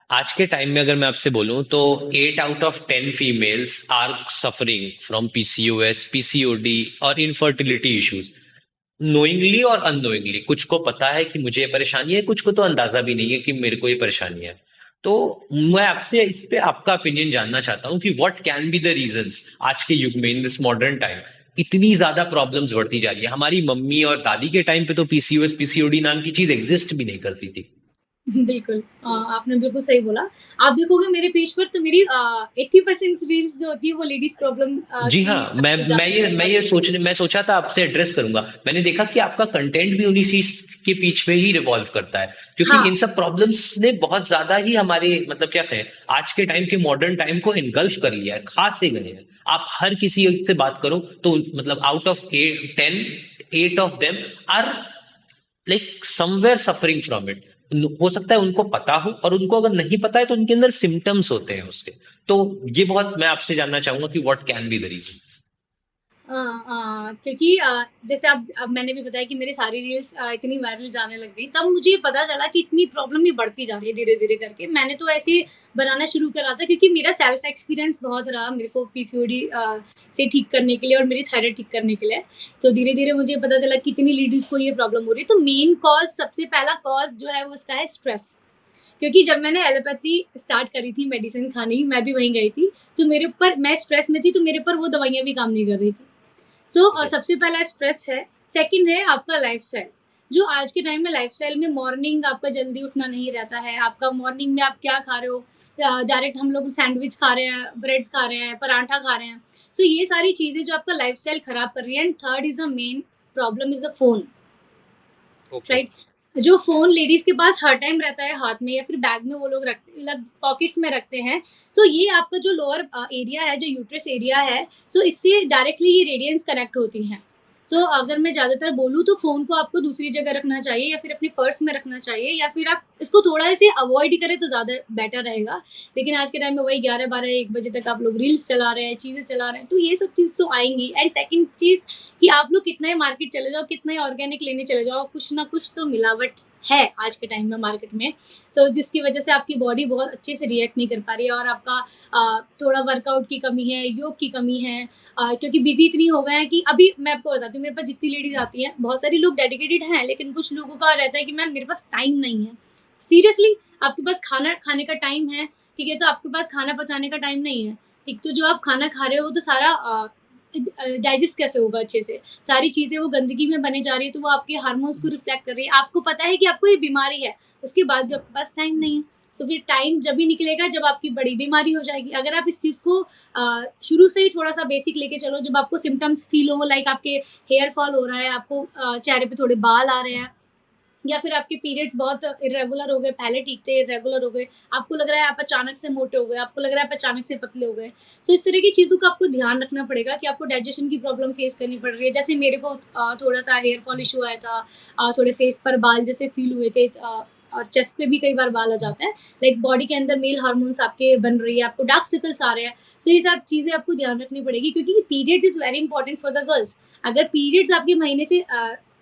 आज के टाइम में अगर मैं आपसे बोलूं तो 8 out of 10 females are suffering from PCOS, PCOD और इनफर्टिलिटी इश्यूज, नोइंगली और अननोइंगली। कुछ को पता है कि मुझे ये परेशानी है, कुछ को तो अंदाजा भी नहीं है कि मेरे को ये परेशानी है। तो मैं आपसे इस पे आपका ओपिनियन जानना चाहता हूँ कि what can be the reasons आज के युग में, इन दिस मॉडर्न टाइम, इतनी ज्यादा प्रॉब्लम्स बढ़ती जा रही है। हमारी मम्मी और दादी के टाइम पे तो पीसीओएस, पीसीओडी नाम की चीज एग्जिस्ट भी नहीं करती थी। बिल्कुल। आपने बिल्कुल सही बोला। आप देखोगे मेरे पेज पर तो मेरी 80% रील्स जो होती है वो लेडीज़ प्रॉब्लम जी की हाँ, मैं तरफ ही मैं जाती ये है मैं बस। ये सोचने मैं सोचा था आपसे एड्रेस करूंगा। मैंने देखा कि आपका कंटेंट भी उन्हीं चीज के पीछे ही रिवॉल्व करता है, क्योंकि हाँ, इन सब प्रॉब्लम्स ने बहुत ज्यादा ही हमारे, मतलब क्या कहें, आज के टाइम के मॉडर्न टाइम को इनगल्फ कर लिया है, खा से गए हैं। आप हर किसी से बात करो तो मतलब out of 10, 8 of them are like somewhere suffering from it. हो सकता है उनको पता हो, और उनको अगर नहीं पता है तो उनके अंदर सिम्टम्स होते हैं उसके। तो ये बहुत मैं आपसे जानना चाहूंगा कि what can be the reason. क्योंकि जैसे अब मैंने भी बताया कि मेरी सारी रील्स इतनी वायरल जाने लग गई, तब मुझे पता चला कि इतनी प्रॉब्लम ही बढ़ती जा रही है धीरे-धीरे करके। मैंने तो ऐसे ही बनाना शुरू करा था क्योंकि मेरा सेल्फ एक्सपीरियंस बहुत रहा मेरे को पीसीओडी से ठीक करने के लिए और मेरी थायराइड ठीक करने के लिए। तो धीरे-धीरे मुझे पता चला कि कितनी लेडीज़ को ये प्रॉब्लम हो रही है। तो मेन कॉज़ सबसे पहला कॉज़ जो है वो उसका है स्ट्रेस। क्योंकि जब मैंने एलोपैथी स्टार्ट करी थी मेडिसिन खानी, मैं भी वहीं गई थी। तो मेरे ऊपर मैं स्ट्रेस में थी तो मेरे ऊपर वो दवाइयाँ भी काम नहीं कर रही थी। सबसे पहला स्ट्रेस है। सेकंड है आपका लाइफस्टाइल। जो आज के टाइम में लाइफस्टाइल में मॉर्निंग आपका जल्दी उठना नहीं रहता है। आपका मॉर्निंग में आप क्या खा रहे हो? डायरेक्ट हम लोग सैंडविच खा रहे हैं, ब्रेड्स खा रहे हैं, पराठा खा रहे हैं। सो ये सारी चीज़ें जो आपका लाइफस्टाइल खराब कर रही है। And third is the main problem is the phone. Okay. Right. जो फ़ोन लेडीज़ के पास हर टाइम रहता है हाथ में या फिर बैग में वो लोग रखते मतलब पॉकेट्स में रखते हैं, तो ये आपका जो लोअर एरिया है, जो यूट्रस एरिया है, सो इससे डायरेक्टली ये रेडियंस कनेक्ट होती हैं। सो अगर मैं ज़्यादातर बोलूँ तो फ़ोन को आपको दूसरी जगह रखना चाहिए या फिर अपने पर्स में रखना चाहिए या फिर आप इसको थोड़ा ऐसे अवॉइड ही करें तो ज़्यादा बेटर रहेगा। लेकिन आज के टाइम में वही 11, 12, 1 बजे तक आप लोग रील्स चला रहे हैं, चीज़ें चला रहे हैं, तो ये सब चीज़ तो आएँगी। एंड सेकंड चीज़ कि आप लोग कितना ही मार्केट चले जाओ, कितना ही ऑर्गेनिक लेने चले जाओ, कुछ ना कुछ तो मिलावट है आज के टाइम में मार्केट में। जिसकी वजह से आपकी बॉडी बहुत अच्छे से रिएक्ट नहीं कर पा रही है और आपका थोड़ा वर्कआउट की कमी है, योग की कमी है, क्योंकि बिजी इतनी हो गए हैं कि अभी मैं आपको बताती हूँ, मेरे पास जितनी लेडीज आती हैं, बहुत सारी लोग डेडिकेटेड हैं, लेकिन कुछ लोगों का रहता है कि मैम मेरे पास टाइम नहीं है। सीरियसली, आपके पास खाना खाने का टाइम है, ठीक है, तो आपके पास खाना पचाने का टाइम नहीं है। ठीक, तो जो आप खाना खा रहे हो तो सारा डाइजेस्ट कैसे होगा अच्छे से? सारी चीज़ें वो गंदगी में बने जा रही है, तो वो आपके हार्मोन्स को रिफ्लेक्ट कर रही है। आपको पता है कि आपको ये बीमारी है, उसके बाद भी आपके पास टाइम नहीं है। फिर टाइम जब भी निकलेगा जब आपकी बड़ी बीमारी हो जाएगी। अगर आप इस चीज़ को शुरू से ही थोड़ा-सा बेसिक लेके चलो, जब आपको सिम्पटम्स फ़ील हो लाइक आपके हेयर फॉल हो रहा है, आपको चेहरे पे थोड़े बाल आ रहे हैं, या फिर आपके पीरियड्स बहुत इरेगुलर हो गए, पहले ठीक थे, इरेगुलर हो गए, आपको लग रहा है आप अचानक से मोटे हो गए, आपको लग रहा है आप अचानक से पतले हो गए। इस तरह की चीज़ों का आपको ध्यान रखना पड़ेगा कि आपको डाइजेशन की प्रॉब्लम फेस करनी पड़ रही है। जैसे मेरे को थोड़ा-सा हेयर फॉल इश्यू आया था, थोड़े फेस पर बाल जैसे फ़ील हुए थे, और चेस्ट पे भी कई बार बाल आ जाते हैं। लाइक बॉडी के अंदर मेल हार्मोन्स आपके बन रही है, आपको डार्क सर्कल्स आ रहे हैं। ये सब चीज़ें आपको ध्यान रखनी पड़ेगी क्योंकि periods is very important for the girls. अगर पीरियड्स आपके महीने से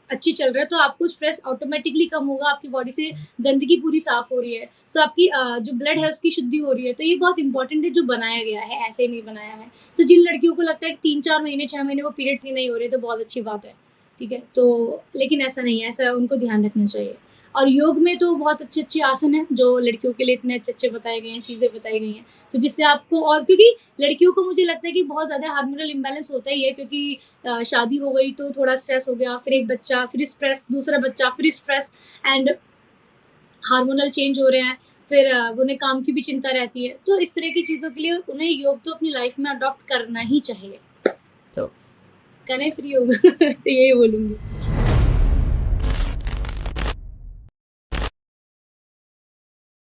अच्छी चल रहा है तो आपको स्ट्रेस ऑटोमेटिकली कम होगा, आपकी बॉडी से गंदगी पूरी साफ हो रही है, आपकी जो ब्लड है उसकी शुद्धि हो रही है। तो ये बहुत इंपॉर्टेंट है जो बनाया गया है, ऐसे ही नहीं बनाया है। तो जिन लड़कियों को लगता है कि 3-4 महीने 6 महीने वो पीरियड्स ही नहीं हो रहे तो बहुत अच्छी बात है, ठीक है। तो लेकिन ऐसा नहीं है, ऐसा उनको ध्यान रखना चाहिए। और योग में तो बहुत अच्छे अच्छे आसन हैं जो लड़कियों के लिए इतने अच्छे अच्छे बताए गए हैं, चीज़ें बताई गई हैं, तो जिससे आपको, और क्योंकि लड़कियों को मुझे लगता है कि बहुत ज़्यादा हार्मोनल इम्बैलेंस होता ही है, क्योंकि शादी हो गई तो थोड़ा स्ट्रेस हो गया, फिर एक बच्चा, फिर स्ट्रेस, दूसरा बच्चा, फिर स्ट्रेस, एंड हार्मोनल चेंज हो रहे हैं, फिर उन्हें काम की भी चिंता रहती है। तो इस तरह की चीज़ों के लिए उन्हें योग तो अपनी लाइफ में अडॉप्ट करना ही चाहिए। तो करें फिर योग। तो यही बोलूँगी।